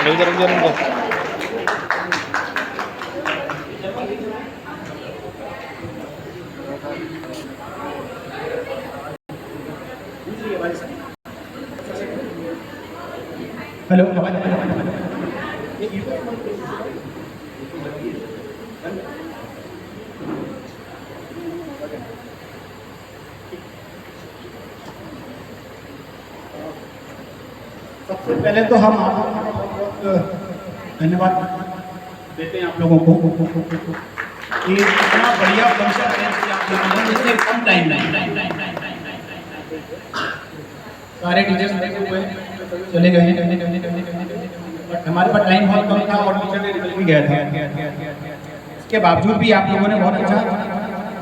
रख दिया उनको। हेलो, सबसे पहले तो हम आप लोगों को बहुत धन्यवाद देते हैं आप लोगों को कि इतना बढ़िया फंक्शन अरेंज किया आप लोगों ने, जिससे कम टाइम नहीं। सारे टीचर्स बैठे हुए चले गए हैं, बट हमारे पास टाइम बहुत कम था और टीचर ने निकल भी गया था। इसके बावजूद भी आप लोगों ने बहुत अच्छा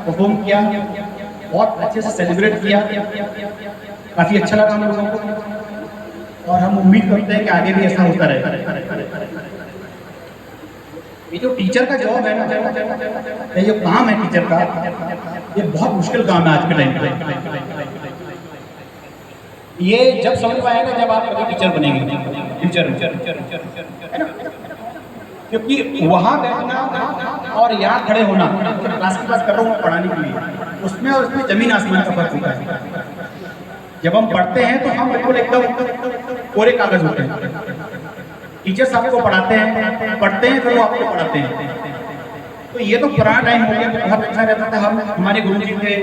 परफॉर्म किया, बहुत अच्छे से सेलिब्रेट किया, काफ़ी अच्छा लगा हम लोगों को और हम उम्मीद करते हैं कि आगे भी ऐसा होता रहे। ये जो टीचर का जॉब है ना, ये जो काम है टीचर का, ये बहुत मुश्किल काम है आज के टाइम पे। ये जब समझ में आएगा जब आप कभी टीचर बनेंगे, टीचर है ना, क्योंकि वहाँ बैठना और यहाँ खड़े होना, क्लास की बात कर रहा हूँ पढ़ाने के लिए, उसमें और उसमें जमीन आसमान का फर्क होता है। जब हम पढ़ते हैं तो हम बिल्कुल एकदम कोरे कागज होते हैं, टीचर्स आपको पढ़ाते हैं, पढ़ते हैं, फिर वो आपको पढ़ाते हैं। तो ये तो पुराना टाइम हो गया, बहुत अच्छा रहता था। हम हमारे गुरुजी थे,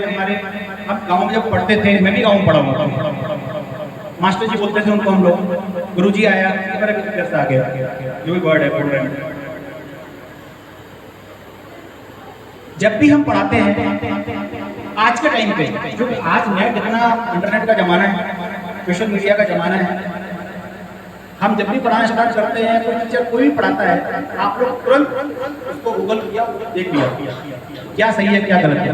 हम गाँव में जब पढ़ते थे, मैं भी गाँव में पढ़ा हूँ, मास्टर जी बोलते थे उनको हम लोग, गुरुजी आया, कैसे आ गया, जो भी वर्ड है बोल रहे हैं। जब भी हम पढ़ाते हैं आज के टाइम पे, जो आज नेट इतना इंटरनेट का जमाना है, सोशल मीडिया का जमाना है, हम जब भी पढ़ाना स्टार्ट करते हैं तो टीचर कोई भी पढ़ाता है, आप लोग तुरंत उसको गूगल किया, देख लिया क्या सही है क्या गलत है,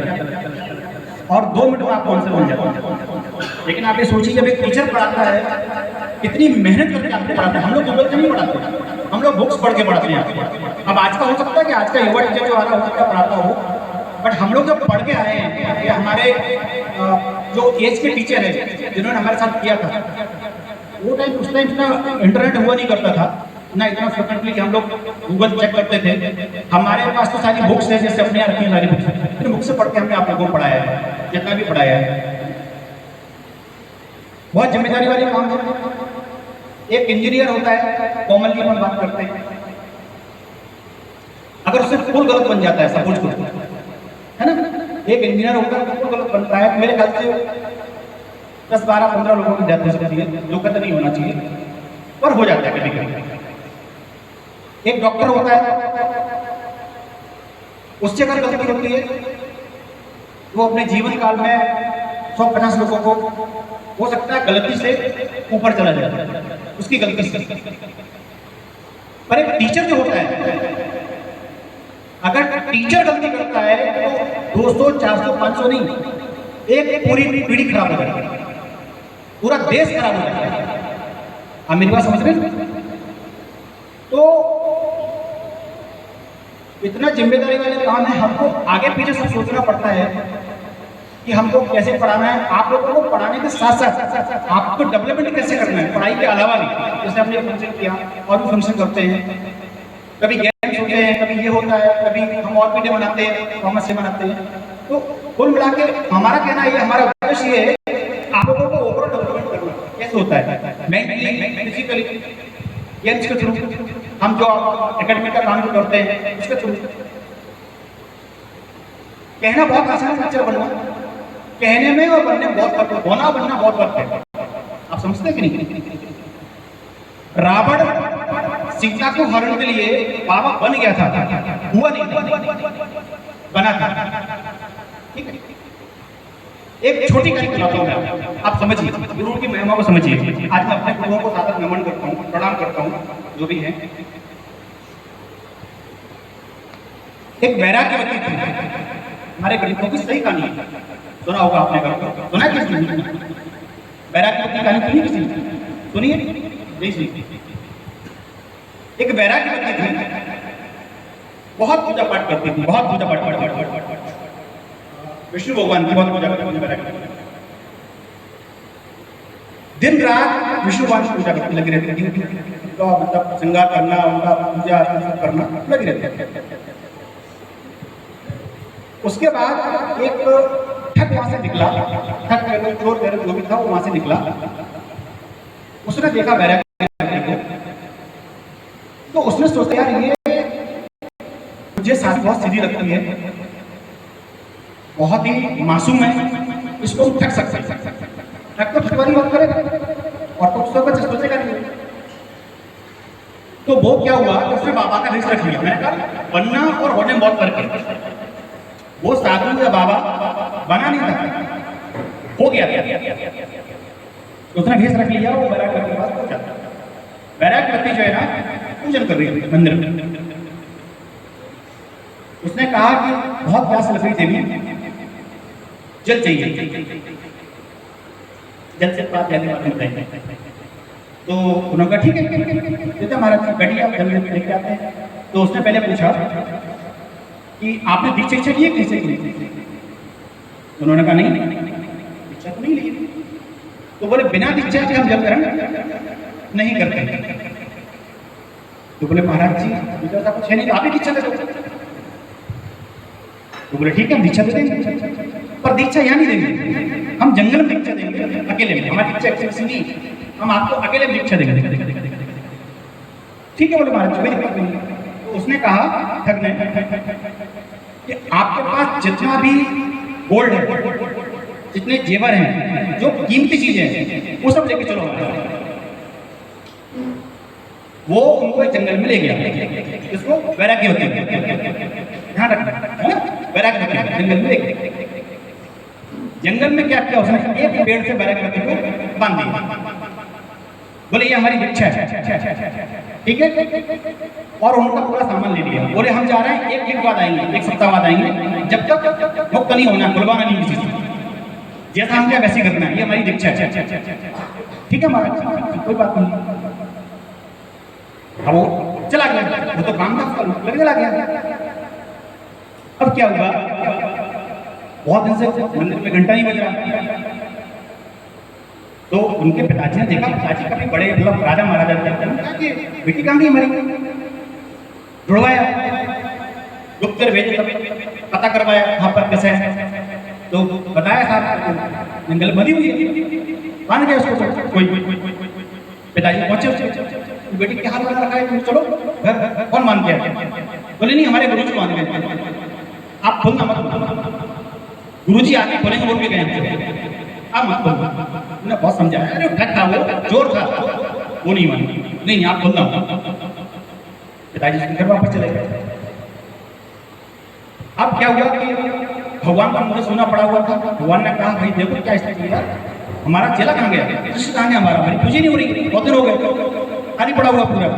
और 2 मिनट में आपको आंसर बन जाता है। लेकिन आप ये सोचिए जब एक टीचर पढ़ाता है, कितनी मेहनत करके आपको पढ़ाता है। हम लोग गूगल से नहीं पढ़ाते, हम लोग बुक्स पढ़ के पढ़ाते हैं। अब आज का हो सकता है कि आज का युवा टीचर जो आ रहा हो सकता है पढ़ाता हो, बट हम लोग जब पढ़ के आए हैं, ये हमारे जो एज के टीचर हैं जिन्होंने हमारे साथ किया था, वो टाइम उस टाइम इतना इंटरनेट हुआ नहीं करता था ना, इतना फ्रिक्वेंटली कि हम लोग गूगल चेक करते थे। हमारे पास तो सारी बुक्स है, जैसे अपने यहाँ रखी सारी बुक्स, फिर बुक से पढ़ के हमने आप लोगों को पढ़ाया है, जितना भी पढ़ाया है। बहुत जिम्मेदारी वाली काम है। एक इंजीनियर होता है, कॉमनली हम बात करते हैं, अगर उससे पुल गलत बन जाता है, सपोज को, है ना, एक इंजीनियर होता है, पुल गलत बनता है, मेरे ख्याल से 10, 12, 15 लोगों की डेथ हो सकती है, जो कतई नहीं होना चाहिए, पर हो जाता है कभी कभी। एक डॉक्टर होता है, उससे अगर गलती होती है, वो अपने जीवन काल में 150 लोगों को हो सकता है गलती से ऊपर चला जाए, उसकी गलती से। पर एक टीचर जो होता है, अगर टीचर गलती करता है तो 200, 400, 500 नहीं, एक पूरी पीढ़ी खराब हो जाती है, पूरा देश खराब हो जाता है। आप मेरी बात समझ रहे हैं? तो इतना जिम्मेदारी वाले काम है, हमको आगे पीछे सब सोचना पड़ता है कि हमको कैसे पढ़ाना है। आप लोगों को पढ़ाने के साथ साथ आपको डेवलपमेंट कैसे करना है, पढ़ाई के अलावा भी। जैसे हमने फंक्शन किया और भी फंक्शन करते हैं, कभी गेम्स होते हैं, कभी ये होता है, कभी हम और वीडियो बनाते हैं, कॉमर्स से बनाते हैं। तो कुल मिला के हमारा कहना ये, हमारा उद्देश्य ये है आप लोगों को ओवरऑल डेवलपमेंट करना कैसे होता है, मेंटली, फिजिकली, गेम्स के थ्रू, हम जो एकेडमिक का काम जो करते हैं उसके थ्रू। कहना बहुत आसान है टीचर बनना, कहने में और बनने में बहुत फर्क है, होना बनना बहुत फर्क है। आप समझते कि नहीं? रावण सीता को हरण के लिए बाबा बन गया था, हुआ नहीं बना था। ठीक है, एक छोटी कहानी सुनाता हूं मैं, आप समझिए, गुरु की महिमा को समझिए। आज मैं अपने गुरुओं को सादर नमन करता हूँ, प्रणाम करता हूँ, जो भी है। एक वैराग्य व्यक्ति थे, हमारे गणितों की सही कहानी है, सुना होगा आपने, घर सुना किसी ने? वैराग्य व्यक्ति कहानी सुनी किसी ने? सुनिए, नहीं सुनी। एक वैराग्य व्यक्ति थे, बहुत पूजा पाठ करती थी, बहुत पूजा पाठ, विष्णु भगवान की बहुत पूजा करती थी, दिन रात विष्णु भगवान की पूजा करती लगी रहती थी। उनका मतलब श्रृंगार करना, उनका पूजा अर्चना सब करना लगे रहते हैं। उसके बाद एक ठग वहां से निकला, ठग कह लो, चोर कह लो, जो भी था वो वहां से निकला। उसने देखा बैरागी को, तो उसने सोचा यार ये मुझे साथ बहुत सीधी लगती है, बहुत ही मासूम है, इसको हम ठग सकते हैं। ठग तो ठगवारी बात करेगा और तो उसका कुछ सोचेगा नहीं। तो वो क्या हुआ, उसने बाबा का रिस्क रख लिया। मैंने कहा बनना और होने में बहुत फर्क है। वो साधु या बाबा बना नहीं था, हो गया था। उसने भेष रख लिया, वो बैराग के पास पहुंचा। बैराग पति जो है ना पूजन कर रही थी मंदिर में। उसने कहा कि बहुत प्यास लग रही देवी, जल चाहिए, जल से पास जाने वाले बताएंगे। तो उन्होंने कहा ठीक है देते महाराज, बढ़िया जल लेके आते हैं। तो उसने पहले पूछा कि आपने दीक्षा इच्छा की है कैसे की? उन्होंने कहा नहीं दीक्षा तो नहीं ली। तो बोले बिना दीक्षा के हम जल ग्रहण नहीं करते। तो बोले महाराज जी दीक्षा ऐसा कुछ है नहीं, तो आप ही दीक्षा दे दो। तो बोले ठीक है हम दीक्षा दे देंगे, पर दीक्षा यहाँ नहीं देंगे, हम जंगल में दीक्षा देंगे अकेले में। हमारी दीक्षा एक्चुअली नहीं, हम आपको अकेले में दीक्षा देंगे। ठीक है बोले महाराज कोई दिक्कत नहीं। तो उसने कहा ठग ने कि आपके पास जितना भी गोल्ड है, जितने जेवर हैं, जो कीमती चीजें हैं, वो सब लेके चलो। वो उनको जंगल में ले गया, इसको वैराग्य होती है, ध्यान रखना है ना, वैराग्य होती है जंगल में ले गया। जंगल में क्या किया उसने, एक पेड़ से वैराग्य को बांध दिया। बोले ये हमारी दीक्षा है, ठीक है। और उनका पूरा सामान ले लिया। बोले हम जा रहे हैं, एक वीक बाद आएंगे, एक सप्ताह बाद आएंगे, जब तक मुक्त नहीं होना, बुलवाना नहीं किसी से, जैसा हम क्या वैसे करना है, ये हमारी दीक्षा है। ठीक है महाराज कोई बात नहीं। अब वो चला गया, वो तो काम था उसका, लगने लग गया। अब क्या हुआ, बहुत दिन से मंदिर में घंटा नहीं बज रहा। तो उनके पिताजी ने देखा, पिताजी काफी बड़े मतलब राजा महाराजा थे, बेटी कहाँ गई हमारी? ढूंढवाया, गुप्तचर भेजे, तब पता करवाया वहां पर कैसे है। तो बताया साहब जंगल बनी हुई है, मान गया उसको कोई। पिताजी पहुंचे, बेटी के हाथ बना रखा है, चलो घर। कौन मान गया? बोले नहीं हमारे गुरु जी मान गए, आप खोलना मत, गुरु जी आके खोलेंगे बोल के गए, आप मत खोलना। उन्होंने बहुत समझाया, अरे ठग था वो, जोर था, वो नहीं मानी, नहीं आप खोलना। पिताजी घर वापस चले गए। अब क्या हुआ कि भगवान का मुझे सुना पड़ा हुआ था। भगवान ने कहा भाई देखो क्या स्थिति है, हमारा चेला कहाँ गया, कृष्ण कहाँ गया हमारा, हमारी पूजा नहीं हो रही, बहुत दिन हो गए, खाली पड़ा हुआ पूरा।